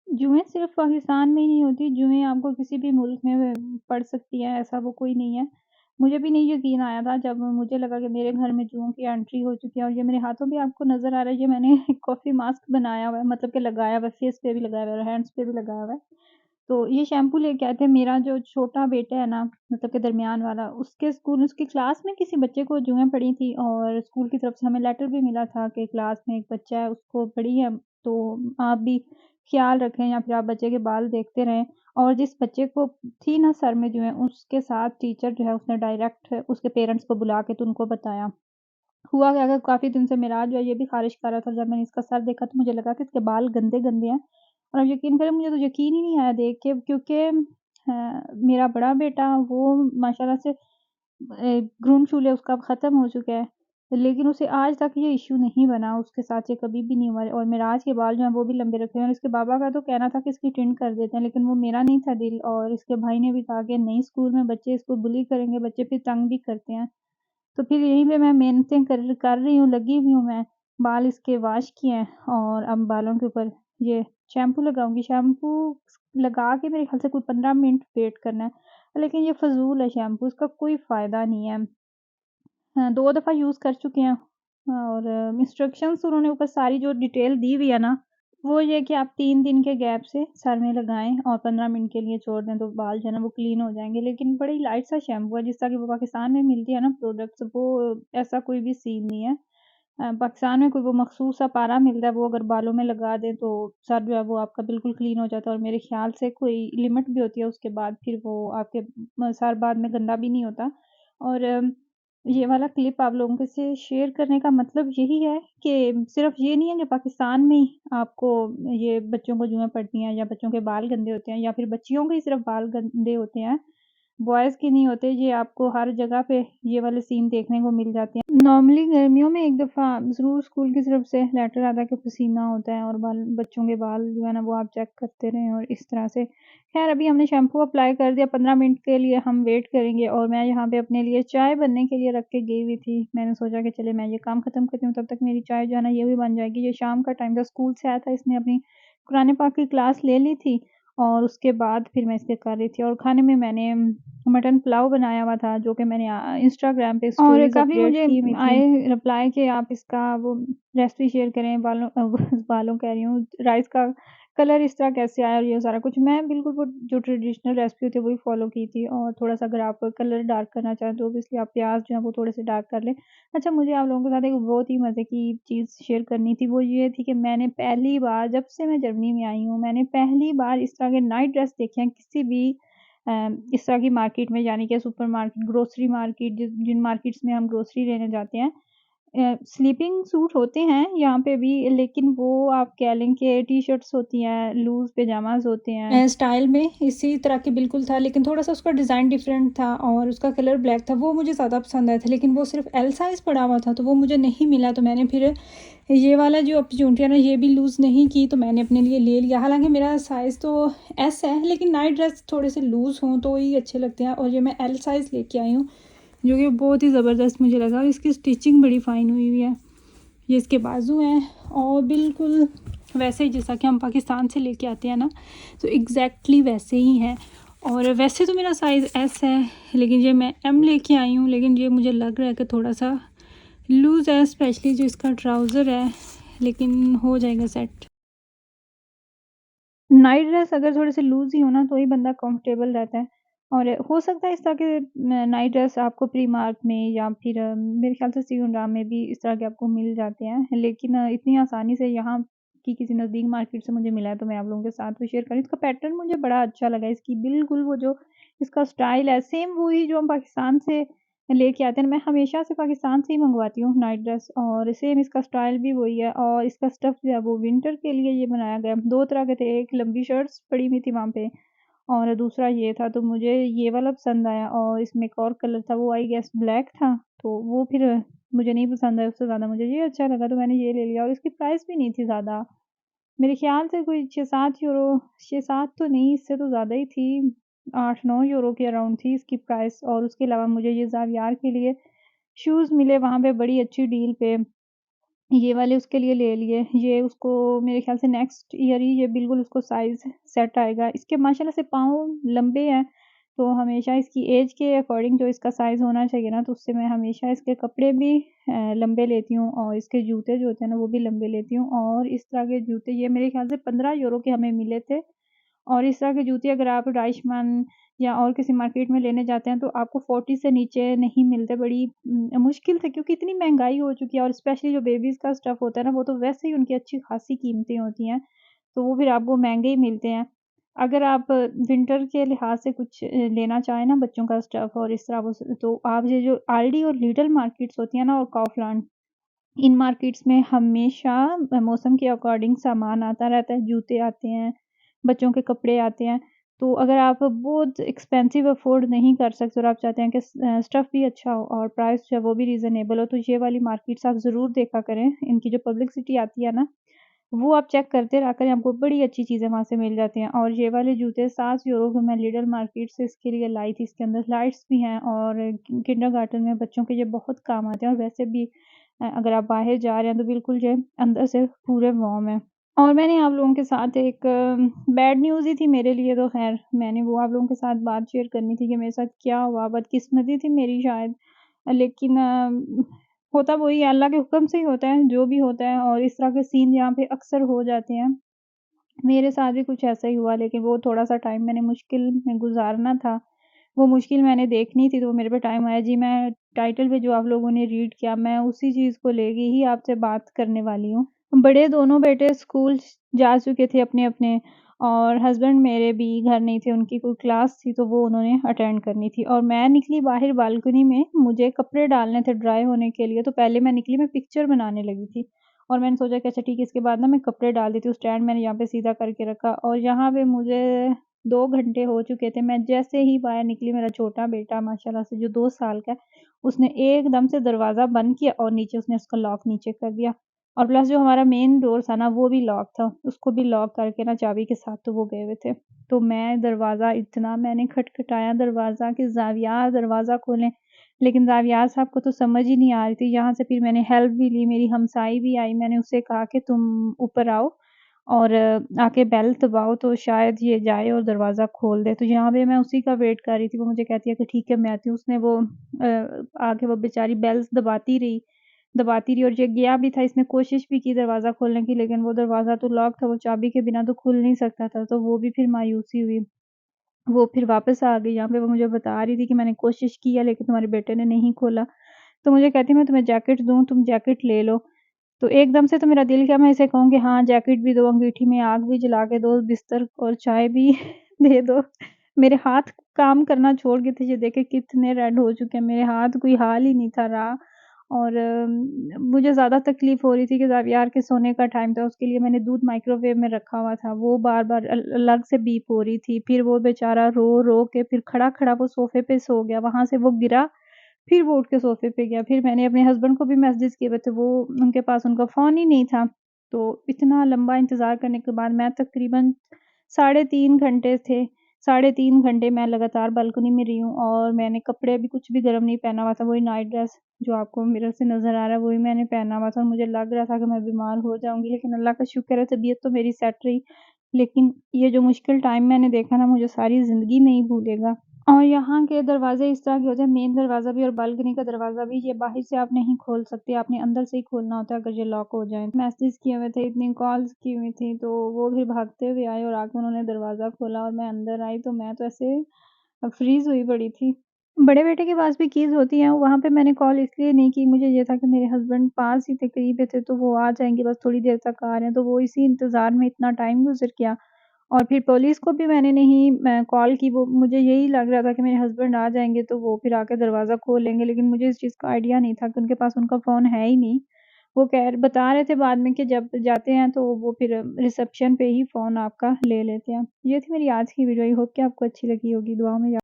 जुएँ सिर्फ़ पाकिस्तान में ही नहीं होती, जुएँ आपको किसी भी मुल्क में पड़ सकती हैं, ऐसा वो कोई नहीं है। मुझे भी नहीं यकीन आया था जब मुझे लगा कि मेरे घर में जुओं की एंट्री हो चुकी है और ये मेरे हाथों पे आपको नज़र आ रहा है, ये मैंने कॉफ़ी मास्क बनाया हुआ है, मतलब कि लगाया हुआ है, फेस पे भी लगाया हुआ है और हैंड्स पे भी लगाया हुआ है। तो ये शैम्पू लेके आए थे, मेरा जो छोटा बेटा है ना, मतलब कि दरमियान वाला, उसके स्कूल उसकी क्लास में किसी बच्चे को जुएँ पड़ी थी और स्कूल की तरफ से हमें लेटर भी मिला था कि क्लास में एक बच्चा है, उसको पड़ी है, तो आप भी ख़्याल रखें या फिर आप बच्चे के बाल देखते रहें। और जिस बच्चे को थी ना सर में जुएँ, उसके साथ टीचर जो है उसने डायरेक्ट उसके पेरेंट्स को बुला के तो उनको बताया। हुआ क्या कि काफ़ी दिन से मेरा जो है ये भी ख़ारिश कर रहा था, जब मैंने इसका सर देखा तो मुझे लगा कि इसके बाल गंदे-गंदे हैं और आप यकीन करें मुझे तो यकीन ही नहीं आया देख के, क्योंकि मेरा बड़ा बेटा वो माशाल्लाह से भ्रूण-शूल उसका ख़त्म हो चुका है, लेकिन उसे आज तक ये इश्यू नहीं बना, उसके साथ ये कभी भी नहीं हुआ और मेराज के बाल जो हैं वो भी लंबे रखे हैं और इसके बाबा का तो कहना था कि इसकी टिंट कर देते हैं, लेकिन वो मेरा नहीं था दिल और इसके भाई ने भी कहा कि नहीं, स्कूल में बच्चे इसको बुली करेंगे, बच्चे फिर तंग भी करते हैं। तो फिर यहीं पे मैं मेहनतें कर रही हूँ, लगी हुई हूँ मैं। बाल इसके वॉश किए हैं और अब बालों के ऊपर ये शैम्पू लगाऊँगी। शैम्पू लगा के मेरे ख़्याल से कोई 15 मिनट वेट करना है। लेकिन ये फ़िज़ूल है शैम्पू, इसका कोई फ़ायदा नहीं है। 2 दफ़ा यूज़ कर चुके हैं और इंस्ट्रक्शंस उन्होंने ऊपर सारी जो डिटेल दी हुई है ना, वो ये है कि आप 3 दिन के गैप से सर में लगाएँ और 15 मिनट के लिए छोड़ दें, तो बाल जो है ना वो क्लीन हो जाएँगे। लेकिन बड़ी लाइट सा शैम्पू है, जिस तरह की वो पाकिस्तान में मिलती है ना प्रोडक्ट्स, वो ऐसा कोई भी सीन नहीं है। पाकिस्तान में कोई वो मख़सूस सा पारा मिलता है, वो अगर बालों में लगा दें तो सर जो है वो आपका बिल्कुल क्लीन हो जाता है और मेरे ख़्याल से कोई लिमिट भी होती है उसके बाद, फिर वो आपके सर बाद में गंदा भी नहीं होता। और ये वाला क्लिप आप लोगों के से शेयर करने का मतलब यही है कि सिर्फ़ ये नहीं है कि पाकिस्तान में ही आपको ये बच्चों को जुएँ पड़ती हैं या बच्चों के बाल गंदे होते हैं या फिर बच्चियों के ही सिर्फ़ बाल गंदे होते हैं। बॉयज़ के नहीं होते, ये आपको हर जगह पे ये वाले सीन देखने को मिल जाते हैं। नॉर्मली गर्मियों में 1 दफ़ा ज़रूर स्कूल की तरफ से लेटर आता है कि पसीना होता है और बाल बच्चों के बाल जो है ना वो आप चेक करते रहें और इस तरह से। ख़ैर अभी हमने शैम्पू अप्लाई कर दिया, 15 मिनट के लिए हम वेट करेंगे और मैं यहाँ पे अपने लिए चाय बनने के लिए रख के गई हुई थी। मैंने सोचा कि चले मैं ये काम ख़त्म करती हूँ, तब तक मेरी चाय जो है ना ये भी बन जाएगी। ये शाम का टाइम था, स्कूल से आया था, इसने अपनी कुरान पाक की क्लास ले ली थी और उसके बाद फिर मैं इसके कर रही थी और खाने में मैंने मटन पुलाव बनाया हुआ था, जो कि मैंने इंस्टाग्राम पे और स्टोरीज़ काफ़ी अपडेट मुझे की हुई थी। आए रिप्लाई कि आप इसका वो रेसिपी शेयर करें, बालों कह रही हूँ, राइस का कलर इस तरह कैसे आया और ये सारा कुछ। मैं बिल्कुल वो जो ट्रेडिशनल रेसिपी होती है वही फ़ॉलो की थी और थोड़ा-सा अगर आप कलर डार्क करना चाहें तो ऑब्वियसली आप प्याज़ जो है वो थोड़े से डार्क कर लें। अच्छा, मुझे आप लोगों के साथ एक बहुत ही मज़े की चीज़ शेयर करनी थी, वो ये थी कि मैंने पहली बार जब से मैं जर्मनी में आई हूँ, मैंने पहली बार इस तरह के नाइट ड्रेस देखे हैं किसी भी इस तरह की मार्केट में, यानी कि सुपर मार्केट, ग्रोसरी मार्केट, जिन मार्केट्स में हम ग्रोसरी लेने जाते हैं। स्लीपिंग सूट होते हैं यहाँ पे भी, लेकिन वो आप कह लें कि टी-शर्ट्स होती हैं, लूज़ पैजामाज़ होते हैं। स्टाइल में इसी तरह के बिल्कुल था, लेकिन थोड़ा-सा उसका डिज़ाइन डिफरेंट था और उसका कलर ब्लैक था, वो मुझे ज़्यादा पसंद आया था, लेकिन वो सिर्फ़ एल साइज़ पड़ा हुआ था, तो वो मुझे नहीं मिला, तो मैंने फिर ये वाला जो अपॉर्चुनिटी है ना, ये भी लूज़ नहीं की, तो मैंने अपने लिए ले लिया। हालाँकि मेरा साइज़ तो एस है, लेकिन नाइट ड्रेस थोड़े से लूज़ हों तो ही अच्छे लगते हैं और ये मैं एल साइज़ लेके आई हूँ, जो कि बहुत ही ज़बरदस्त मुझे लगा और इसकी स्टिचिंग बड़ी फ़ाइन हुई हुई है। ये इसके बाजू हैं और बिल्कुल वैसे ही जैसा कि हम पाकिस्तान से लेके आते हैं ना, तो एग्जैक्टली वैसे ही हैं। और वैसे तो मेरा साइज़ एस है, लेकिन ये मैं एम लेके आई हूँ, लेकिन ये मुझे लग रहा है कि थोड़ा सा लूज़ है, स्पेशली जो इसका ट्राउज़र है, लेकिन हो जाएगा सेट। नाइट ड्रेस अगर थोड़े से लूज़ ही हो ना, तो ही बंदा कंफर्टेबल रहता है और हो सकता है इस तरह के नाइट ड्रेस आपको प्रीमार्ट में या फिर मेरे ख्याल से सी&राम में भी इस तरह के आपको मिल जाते हैं, लेकिन इतनी आसानी से यहाँ की किसी नज़दीक मार्केट से मुझे मिला है, तो मैं आप लोगों के साथ वो शेयर करी। इसका पैटर्न मुझे बड़ा अच्छा लगा, इसकी बिल्कुल वो जो इसका स्टाइल है, सेम वही जो हम पाकिस्तान से लेके आते हैं। मैं हमेशा से पाकिस्तान से ही मँगवाती हूँ नाइट ड्रेस और सेम इसका स्टाइल भी वही है और इसका स्टफ़ जो है वो विंटर के लिए ये बनाया गया है। 2 तरह के थे, एक लंबी शर्ट्स पड़ी हुई थी वहाँ पे और दूसरा ये था, तो मुझे ये वाला पसंद आया और इसमें एक और कलर था, वो आई गेस ब्लैक था, तो वो फिर मुझे नहीं पसंद आया, उससे ज़्यादा मुझे ये अच्छा लगा, तो मैंने ये ले लिया और इसकी प्राइस भी नहीं थी ज़्यादा। मेरे ख़्याल से कोई 6-7 यूरो, 6-7 तो नहीं, इससे तो ज़्यादा ही थी, 8-9 यूरो के अराउंड थी इसकी प्राइस और उसके अलावा मुझे ये ज़ावियार के लिए शूज़ मिले वहाँ पे बड़ी अच्छी डील पे। ये वाले उसके लिए ले लिए, ये उसको मेरे ख़्याल से नेक्स्ट ईयर ही ये बिल्कुल उसको साइज़ सेट आएगा। इसके माशाल्लाह से पाँव लंबे हैं, तो हमेशा इसकी ऐज के अकॉर्डिंग जो इसका साइज़ होना चाहिए ना, तो उससे मैं हमेशा इसके कपड़े भी लंबे लेती हूँ और इसके जूते जो होते हैं ना, वो भी लंबे लेती हूँ। और इस तरह के जूते ये मेरे ख़्याल से 15 यूरो के हमें मिले थे। और इस तरह के जूते अगर आप डाइशमैन या और किसी मार्केट में लेने जाते हैं तो आपको 40 से नीचे नहीं मिलते, बड़ी मुश्किल से, क्योंकि इतनी महँगाई हो चुकी है और स्पेशली जो बेबीज़ का स्टफ़ होता है ना, वो तो वैसे ही उनकी अच्छी खासी कीमतें होती हैं, तो वो फिर आपको महँगे ही मिलते हैं। अगर आप विंटर के लिहाज़ से कुछ लेना चाहें ना बच्चों का स्टफ़ और इस तरह वो स तो आप ये जो आल्डी और लिडल मार्केट्स होती हैं ना और काउफलैंड, इन मार्केट्स में हमेशा मौसम के अकॉर्डिंग सामान आता रहता है, जूते आते हैं, बच्चों के कपड़े आते हैं। तो अगर आप बहुत एक्सपेंसिव अफ़ोर्ड नहीं कर सकते और आप चाहते हैं कि स्टफ़ भी अच्छा हो और प्राइस जो है वो भी रीज़नेबल हो, तो ये वाली मार्केट्स आप ज़रूर देखा करें। इनकी जो पब्लिसिटी आती है ना, वो आप चेक करते रहा करें, आपको बड़ी अच्छी चीज़ें वहाँ से मिल जाती हैं। और ये वाले जूते 7 यूरो के मैं लिडल मार्केट से इसके लिए लाई थी। इसके अंदर स्लाइड्स भी हैं और किंडरगार्टन में बच्चों के ये बहुत काम आते हैं और वैसे भी अगर आप बाहर जा रहे हैं तो बिल्कुल जो है अंदर से पूरे वार्म हैं। और मैंने आप लोगों के साथ एक बैड न्यूज़ ही थी मेरे लिए, तो ख़ैर मैंने वो आप लोगों के साथ बात शेयर करनी थी कि मेरे साथ क्या हुआ, बदकिस्मती थी मेरी शायद। लेकिन होता वही है, अल्लाह के हुक्म से ही होता है, जो भी होता है और इस तरह के सीन यहाँ पे अक्सर हो जाते हैं। मेरे साथ भी कुछ ऐसा ही हुआ, लेकिन वो थोड़ा-सा टाइम मैंने मुश्किल में गुज़ारना था। वो मुश्किल मैंने देखनी थी, तो वो मेरे पे टाइम आया। जी, मैं टाइटल पे जो आप लोगों ने रीड किया, मैं उसी चीज़ को लेके ही आपसे बात करने वाली हूँ। बड़े दोनों बेटे स्कूल जा चुके थे अपने-अपने और हस्बैंड मेरे भी घर नहीं थे, उनकी कोई क्लास थी तो वो उन्होंने अटेंड करनी थी और मैं निकली बाहर बालकनी में, मुझे कपड़े डालने थे ड्राई होने के लिए, तो पहले मैं निकली, मैं पिक्चर बनाने लगी थी और मैंने सोचा कि अच्छा ठीक है, इसके बाद ना मैं कपड़े डाल देती हूँ। स्टैंड मैंने यहाँ पे सीधा करके रखा और यहाँ पे मुझे 2 घंटे हो चुके थे। मैं जैसे ही बाहर निकली, मेरा छोटा बेटा माशाल्लाह से जो 2 साल का है, उसने एकदम से दरवाज़ा बंद किया और नीचे उसने उसका लॉक नीचे कर दिया। और प्लस जो हमारा मेन डोर था ना, वो भी लॉक था, उसको भी लॉक करके ना चाबी के साथ तो वो गए हुए थे। तो मैं दरवाज़ा इतना मैंने खटखटाया दरवाज़ा कि ज़ावियार दरवाज़ा खोलें, लेकिन ज़ावियार साहब को तो समझ ही नहीं आ रही थी। यहाँ से फिर मैंने हेल्प भी ली, मेरी हमसाई भी आई, मैंने उससे कहा कि तुम ऊपर आओ और आके बेल दबाओ तो शायद ये जाए और दरवाज़ा खोल दे। तो यहाँ पे मैं उसी का वेट कर रही थी, वो मुझे कहती है कि ठीक है मैं आती हूँ। उसने वो आके वो बेचारी बेल्स दबाती रही और ये गया भी था, इसने कोशिश भी की दरवाज़ा खोलने की, लेकिन वो दरवाज़ा तो लॉक था, वो चाबी के बिना तो खुल नहीं सकता था, तो वो भी फिर मायूसी हुई। वो फिर वापस आ गई, यहाँ पे वो मुझे बता रही थी कि मैंने कोशिश की है लेकिन तुम्हारे बेटे ने नहीं खोला। तो मुझे कहती है मैं तुम्हें जैकेट दूँ, तुम जैकेट ले लो। तो एकदम से तो मेरा दिल किया मैं इसे कहूँ कि हाँ, जैकेट भी दो, अंगीठी में आग भी जला के दो, बिस्तर और चाय भी दे दो। मेरे हाथ काम करना छोड़ गए थे, ये देखें कितने रेड हो चुके हैं मेरे हाथ, कोई हाल ही नहीं था रहा। और मुझे ज़्यादा तकलीफ़ हो रही थी कि ज़ावियार के सोने का टाइम था, उसके लिए मैंने दूध माइक्रोवेव में रखा हुआ था, वो बार-बार अलग से बीप हो रही थी। फिर वो बेचारा रो-रो के फिर खड़ा-खड़ा वो सोफ़े पे सो गया, वहाँ से वो गिरा, फिर वो उठ के सोफ़े पे गया। फिर मैंने अपने हस्बैंड को भी मैसेजेस किए हुए थे, वो उनके पास उनका फ़ोन ही नहीं था। तो इतना लंबा इंतज़ार करने के बाद मैं तकरीबन साढ़े 3 घंटे थे, साढ़े 3 घंटे मैं लगातार बालकनी में रही हूँ और मैंने कपड़े भी कुछ भी गरम नहीं पहना हुआ था, वही नाइट ड्रेस जो आपको मिरर से नज़र आ रहा है, वही मैंने पहना हुआ था और मुझे लग रहा था कि मैं बीमार हो जाऊँगी, लेकिन अल्लाह का शुक्र है तबीयत तो मेरी सेट रही। लेकिन ये जो मुश्किल टाइम मैंने देखा ना, मुझे सारी ज़िंदगी नहीं भूलेगा। और यहाँ के दरवाज़े इस तरह के होते हैं, मेन दरवाज़ा भी और बालकनी का दरवाज़ा भी, ये बाहर से आप नहीं खोल सकते, आपने अंदर से ही खोलना होता है अगर ये लॉक हो जाए। मैसेज किए हुए थे, इतनी कॉल्स की हुई थी, तो वो फिर भागते हुए आए और आके उन्होंने दरवाज़ा खोला और मैं अंदर आई, तो मैं तो ऐसे फ्रीज़ हुई पड़ी थी। बड़े बेटे के पास भी कीज़ होती हैं, वहाँ पे मैंने कॉल इसलिए नहीं की, मुझे ये था कि मेरे हस्बैंड पास ही थे, करीब ही थे, तो वो आ जाएँगे, बस थोड़ी देर तक आ रहे हैं, तो वो इसी इंतज़ार में इतना टाइम गुज़र गया। और फिर पुलिस को भी मैंने नहीं कॉल की, वो मुझे यही लग रहा था कि मेरे हस्बैंड आ जाएँगे तो वो फिर आके दरवाज़ा खोल लेंगे, लेकिन मुझे इस चीज़ का आइडिया नहीं था कि उनके पास उनका फ़ोन है ही नहीं। वो बता रहे थे बाद में कि जब जाते हैं तो वो फिर रिसेप्शन पे ही फ़ोन आपका ले लेते हैं। ये थी मेरी आज की वीडियो, आई होप कि आपको अच्छी लगी होगी। दुआ में याद